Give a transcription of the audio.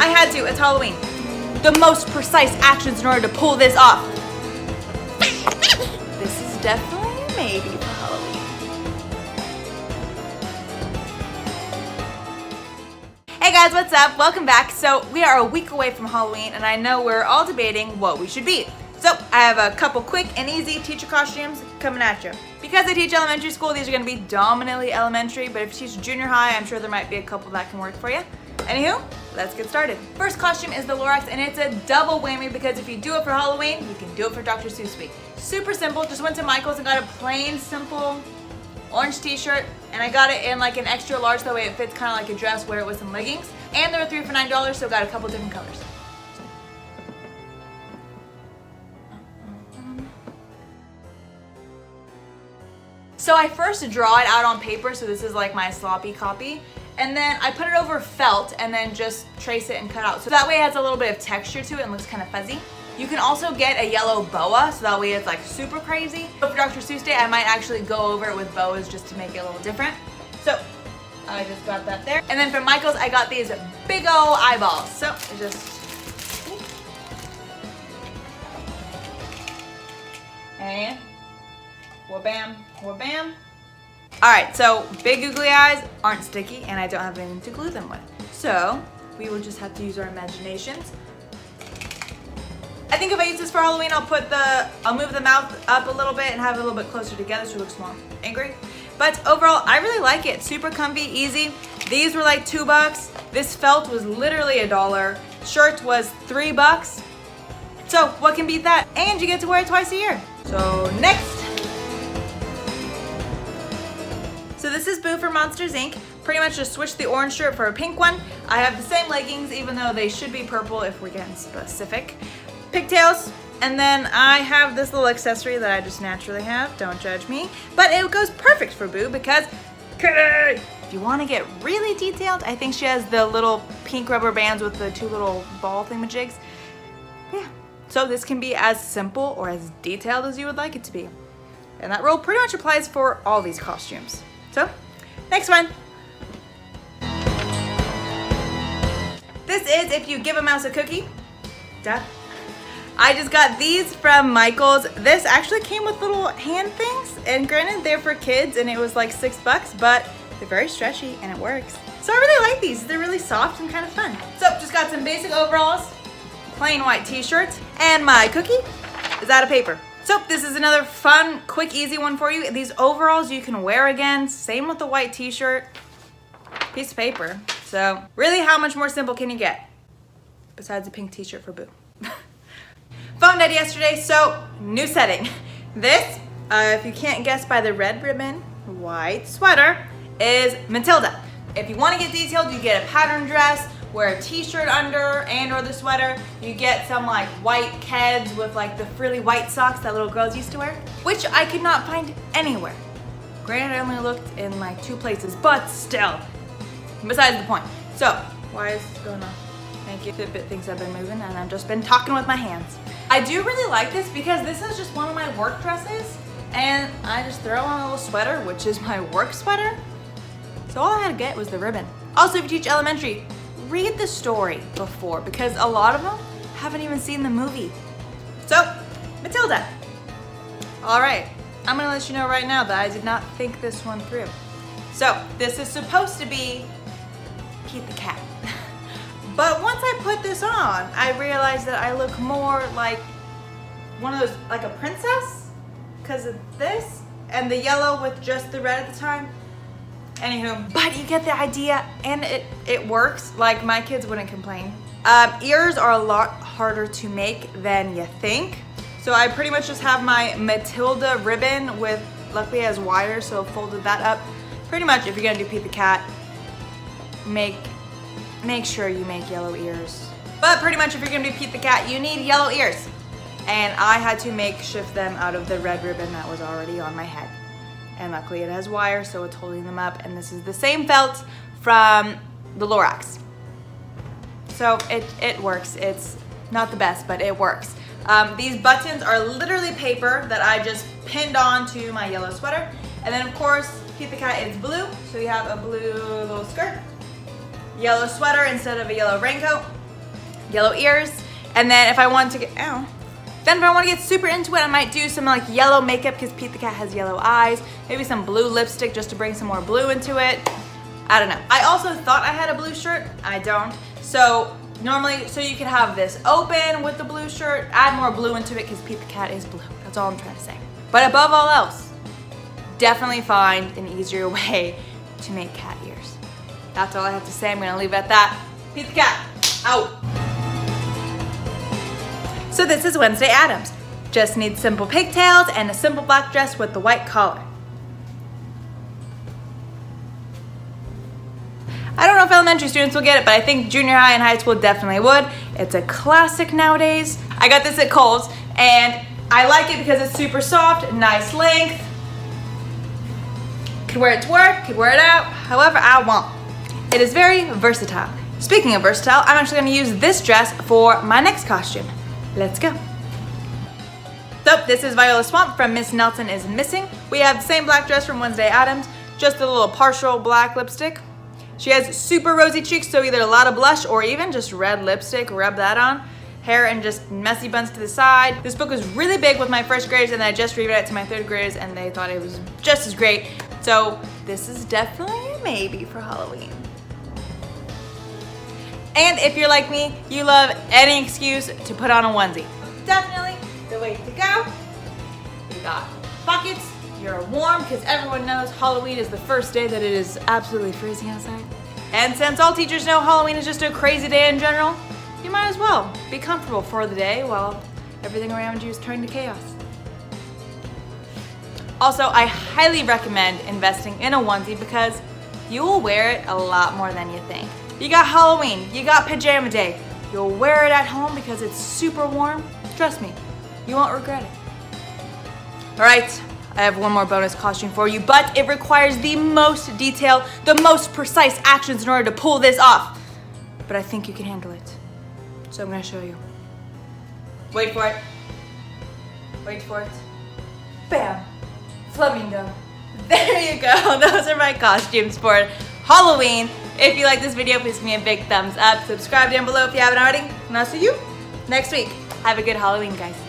I had to, it's Halloween. The most precise actions in order to pull this off. This is definitely a maybe for Halloween. Hey guys, what's up? Welcome back. So we are a week away from Halloween and I know we're all debating what we should be. So I have a couple quick and easy teacher costumes coming at you. Because I teach elementary school, these are going to be dominantly elementary, but if you teach junior high, I'm sure there might be a couple that can work for you. Anywho, let's get started. First costume is the Lorax, and it's a double whammy because if you do it for Halloween, you can do it for Dr. Seuss Week. Super simple, just went to Michael's and got a plain, simple orange t-shirt, and I got it in like an extra large, that way it fits kind of like a dress, wear it with some leggings. And they were 3 for $9, so got a couple different colors. So I first draw it out on paper, so this is like my sloppy copy. And then I put it over felt and then just trace it and cut out. So that way it has a little bit of texture to it and looks kind of fuzzy. You can also get a yellow boa, so that way it's like super crazy. But for Dr. Seuss Day, I might actually go over it with boas just to make it a little different. So I just got that there. And then for Michael's, I got these big ol' eyeballs. So just, and wha-bam, wha-bam. All right, so big googly eyes aren't sticky and I don't have anything to glue them with. So we will just have to use our imaginations. I think if I use this for Halloween, I'll move the mouth up a little bit and have it a little bit closer together so it looks more angry. But overall, I really like it. Super comfy, easy. These were like $2. This felt was literally $1. Shirt was $3. So what can beat that? And you get to wear it twice a year. So next. So this is Boo from Monsters Inc. Pretty much just switched the orange shirt for a pink one. I have the same leggings, even though they should be purple if we're getting specific. Pigtails, and then I have this little accessory that I just naturally have, don't judge me. But it goes perfect for Boo because, if you want to get really detailed, I think she has the little pink rubber bands with the 2 little ball thingamajigs. Yeah, so this can be as simple or as detailed as you would like it to be. And that rule pretty much applies for all these costumes. So, next one. This is if you give a mouse a cookie. Duh. I just got these from Michael's. This actually came with little hand things, and granted they're for kids and it was like $6, but they're very stretchy and it works. So I really like these. They're really soft and kind of fun. So just got some basic overalls, plain white t-shirts, and my cookie is out of paper. So this is another fun, quick, easy one for you. These overalls you can wear again. Same with the white t-shirt, piece of paper. So really, how much more simple can you get? Besides a pink t-shirt for Boo. Phoned Ed yesterday, so new setting. This, if you can't guess by the red ribbon, white sweater, is Matilda. If you want to get detailed, you get a pattern dress, wear a t-shirt under and or the sweater. You get some like white Keds with like the frilly white socks that little girls used to wear, which I could not find anywhere. Granted, I only looked in like 2 places, but still, besides the point. So, why is this going on? Thank you. Fitbit thinks I've been moving and I've just been talking with my hands. I do really like this because this is just one of my work dresses and I just throw on a little sweater, which is my work sweater. So all I had to get was the ribbon. Also, if you teach elementary, read the story before because a lot of them haven't even seen the movie. So, Matilda. All right, I'm gonna let you know right now that I did not think this one through. So, this is supposed to be Pete the Cat. But once I put this on, I realized that I look more like one of those, like a princess, because of this and the yellow with just the red at the time. Anywho, but you get the idea, and it works. Like, my kids wouldn't complain. Ears are a lot harder to make than you think. So I pretty much just have my Matilda ribbon with, luckily it has wires, so I folded that up. Pretty much, if you're gonna do Pete the Cat, make sure you make yellow ears. But pretty much if you're gonna do Pete the Cat, you need yellow ears. And I had to makeshift them out of the red ribbon that was already on my head. And luckily it has wires, so it's holding them up. And this is the same felt from the Lorax. So it works. It's not the best, but it works. These buttons are literally paper that I just pinned on to my yellow sweater. And then of course, Pete the Cat is blue, so you have a blue little skirt, yellow sweater instead of a yellow raincoat, yellow ears. And then if I want to get, then if I want to get super into it, I might do some like yellow makeup because Pete the cat has yellow eyes. Maybe some blue lipstick just to bring some more blue into it. I don't know. I also thought I had a blue shirt. I don't. So normally, so you could have this open with the blue shirt, add more blue into it because Pete the cat is blue. That's all I'm trying to say. But above all else, definitely find an easier way to make cat ears. That's all I have to say. I'm gonna leave it at that. Pete the cat, out. So this is Wednesday Addams. Just needs simple pigtails and a simple black dress with the white collar. I don't know if elementary students will get it, but I think junior high and high school definitely would. It's a classic nowadays. I got this at Kohls, and I like it because it's super soft, nice length. Could wear it to work, could wear it out, however I want. It is very versatile. Speaking of versatile, I'm actually gonna use this dress for my next costume. Let's go. So this is Viola Swamp from Miss Nelson is Missing. We have the same black dress from Wednesday Addams, just a little partial black lipstick. She has super rosy cheeks, so either a lot of blush or even just red lipstick, rub that on. Hair and just messy buns to the side. This book was really big with my first graders, and I just reread it to my third graders and they thought it was just as great. So this is definitely a maybe for Halloween. And if you're like me, you love any excuse to put on a onesie. Definitely the way to go. You got pockets, you're warm because everyone knows Halloween is the first day that it is absolutely freezing outside. And since all teachers know Halloween is just a crazy day in general, you might as well be comfortable for the day while everything around you is turning to chaos. Also, I highly recommend investing in a onesie because you will wear it a lot more than you think. You got Halloween, you got pajama day. You'll wear it at home because it's super warm. Trust me, you won't regret it. All right, I have one more bonus costume for you, but it requires the most detailed, the most precise actions in order to pull this off. But I think you can handle it. So I'm gonna show you. Wait for it. Wait for it. Bam, flamingo. There you go, those are my costumes for Halloween. If you like this video, please give me a big thumbs up. Subscribe down below if you haven't already. And I'll see you next week. Have a good Halloween, guys.